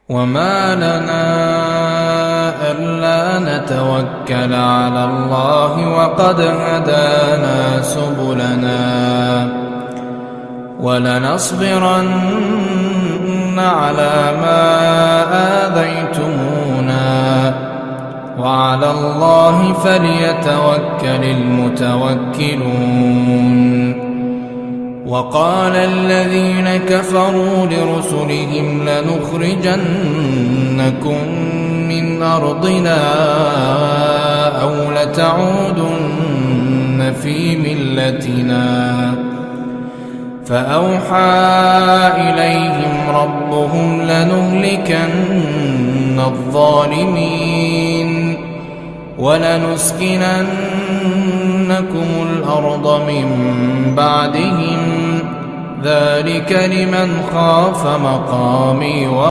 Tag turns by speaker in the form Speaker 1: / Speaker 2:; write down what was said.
Speaker 1: وما لنا ألا نتوكل على الله وقد هدانا سبلنا ولنصبرن على ما آذيتمونا وعلى الله فليتوكل المتوكلون. وقال الذين كفروا لرسلهم لنخرجنكم من أرضنا أو لتعودن في ملتنا فأوحى إليهم ربهم لنهلكن الظالمين ولنسكننكم الأرض من بعدهم ذلك لمن خاف مقامي